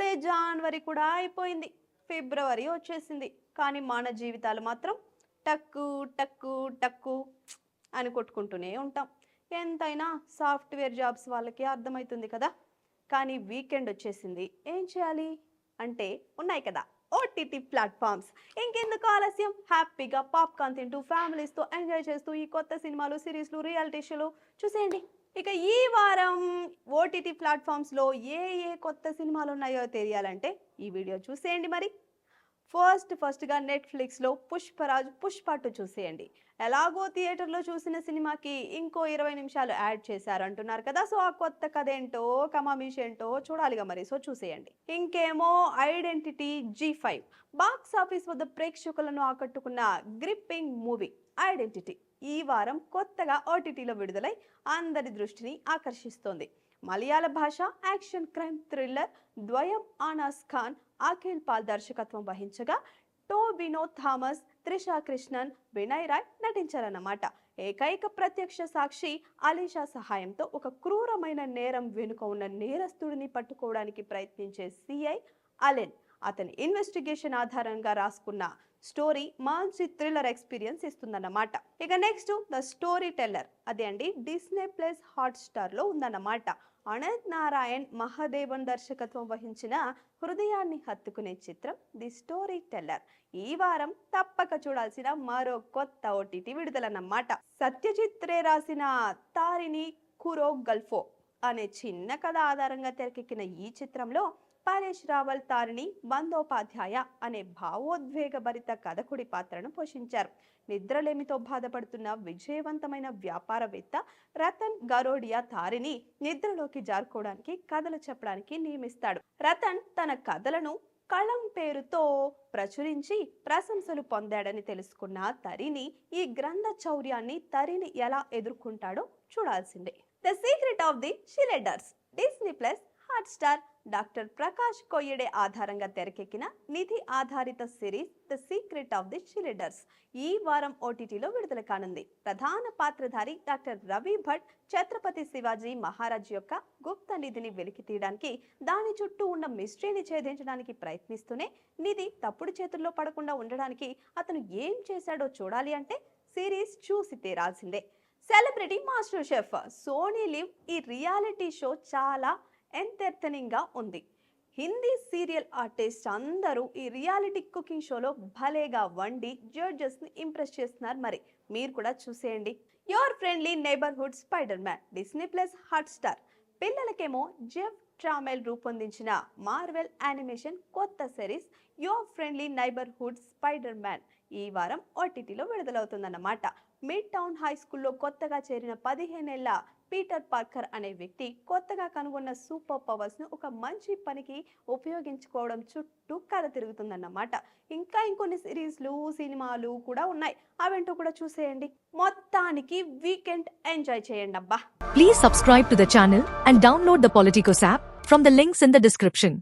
అప్పుడే జనవరి కూడా అయిపోయింది, ఫిబ్రవరి వచ్చేసింది. కానీ మన జీవితాలు మాత్రం టక్కు టక్కు టక్కు అని కొట్టుకుంటూనే ఉంటాం. ఎంతైనా సాఫ్ట్వేర్ జాబ్స్ వాళ్ళకి అర్థమవుతుంది కదా. కానీ వీకెండ్ వచ్చేసింది, ఏం చేయాలి అంటే ఉన్నాయి కదా ఓటీటీ ప్లాట్ఫామ్స్. ఇంకెందుకు ఆలస్యం, హ్యాపీగా పాప్కార్న్ తింటూ ఫ్యామిలీస్తో ఎంజాయ్ చేస్తూ ఈ కొత్త సినిమాలు, సిరీస్లు, రియాలిటీ షోలు చూసేయండి. ఇక ఈ వారం ఓటీటీ ప్లాట్ఫామ్స్లో ఏ ఏ కొత్త సినిమాలు ఉన్నాయో తెలియాలంటే ఈ వీడియో చూసేయండి. మరి ఫస్ట్గా నెట్ఫ్లిక్స్లో పుష్పరాజ్ పుష్ప 2 చూసేయండి. ఎలాగో థియేటర్లో చూసిన సినిమాకి ఇంకో 20 నిమిషాలు యాడ్ చేశారు అంటున్నారు కదా. సో ఆ కొత్త కథ ఏంటో, కమామిష్ ఏంటో చూడాలిగా మరి. సో చూసేయండి. ఇంకేమో ఐడెంటిటీ G5 బాక్స్ ఆఫీస్ వద్ద ప్రేక్షకులను ఆకట్టుకున్న గ్రిప్పింగ్ మూవీ ఐడెంటిటీ ఈ వారం కొత్తగా ఓటీటీలో విడుదలై అందరి దృష్టిని ఆకర్షిస్తోంది. మలయాళ భాష యాక్షన్ క్రైమ్ థ్రిల్లర్ ద్వయం. ఆనాస్ ఖాన్, అఖిల్ పాల్ దర్శకత్వం వహించగా టోబినో థామస్, త్రిషా కృష్ణన్, వినయ్ రాయ్ నటించారన్నమాట. ఏకైక ప్రత్యక్ష సాక్షి అలీషా సహాయంతో ఒక క్రూరమైన నేరం వెనుక ఉన్న నేరస్తుడిని పట్టుకోవడానికి ప్రయత్నించే సిఐ అలెన్, అతని ఇన్వెస్టిగేషన్ ఆధారంగా రాసుకున్న స్టోరీ మంచి థ్రిల్లర్ ఎక్స్పీరియన్స్ ఇస్తుందన్నమాట. ఇక నెక్స్ట్ ద స్టోరీ టెల్లర్, అదే అండి డిస్నీ ప్లస్ హాట్స్టార్లో ఉందన్నమాట. అనంత్ నారాయణ్ మహాదేవన్ దర్శకత్వం వహించిన హృదయాన్ని హత్తుకునే చిత్రం ది స్టోరీ టెల్లర్ ఈ వారం తప్పక చూడాల్సిన మరో కొత్త ఓటీటీ విడుదలన్నమాట. సత్యజిత్ రే రాసిన తారిని కురో గల్ఫో అనే చిన్న కథ ఆధారంగా తెరకెక్కిన ఈ చిత్రంలో పరేష్ రావల్ తారిని బందోపాధ్యాయ అనే భావోద్వేగభరిత కథకుడి పాత్రను పోషించారు. నిద్రలేమితో బాధపడుతున్న విజయవంతమైన వ్యాపారవేత్త రతన్ గరోడియా తారిని నిద్రలోకి జారుకోవడానికి కథలు చెప్పడానికి నియమిస్తాడు. రతన్ తన కథలను కళం పేరుతో ప్రచురించి ప్రశంసలు పొందాడని తెలుసుకున్న తరిని ఈ గ్రంథ చౌర్యాన్ని తరిని ఎలా ఎదుర్కొంటాడో చూడాల్సిందే. The secret of the Shiledars Disney plus Hotstar doctor Prakash Koyyade ఆధారంగా తెరకెక్కిన నిధి ఆధారిత series the secret of the Shiledars ఈ వారం ఓటీటీలో విడుదల కానుంది. ప్రధాన పాత్రధారి డాక్టర్ రవి భట్ ఛత్రపతి శివాజీ మహారాజ్ యొక్క గుప్త నిధిని వెలికి తీయడానికి, దాని చుట్టూ ఉన్న మిస్టరీని ఛేదించడానికి ప్రయత్నిస్తూనే నిధి తప్పుడు చేతుల్లో పడకుండా ఉండడానికి అతను ఏం చేశాడో చూడాలి అంటే సిరీస్ చూసి తీరాల్సిందే. Celebrity master chef Sony LIV ఈ రియాలిటీ షో చాలా ఎంటర్టైనింగ్ గా ఉంది. హిందీ సీరియల్ ఆర్టిస్ట్ అందరూ ఈ రియాలిటీ కుకింగ్ షోలో భలేగా వండి జడ్జెస్ ని ఇంప్రెస్ చేస్తున్నారు. మరి మీరు కూడా చూసేయండి. Your friendly neighbourhood Spider Man Disney plus Hotstar. పిల్లలకేమో జెఫ్ ట్రామెల్ రూపొందించిన మార్వెల్ యానిమేషన్ కొత్త series your friendly neighbourhood Spider Man ఈ వారం ఓటీటీలో విడుదలవుతుందన్నమాట. మిడ్ టౌన్ హై స్కూల్లో కొత్తగా చేరిన 15 ఏళ్ల పీటర్ పార్కర్ అనే వ్యక్తి కొత్తగా కనుగొన్న సూపర్ పవర్స్ ను ఒక మంచి పనికి ఉపయోగించుకోవడం చుట్టూ కథ తిరుగుతుందన్నమాట. ఇంకా ఇంకొన్ని సిరీస్లు, సినిమాలు కూడా ఉన్నాయి. అవేంటో కూడా చూసేయండి. మొత్తానికి వీకెండ్ ఎంజాయ్ చేయండి అబ్బా. Please subscribe to the channel and download the Politicos app from the links in the description.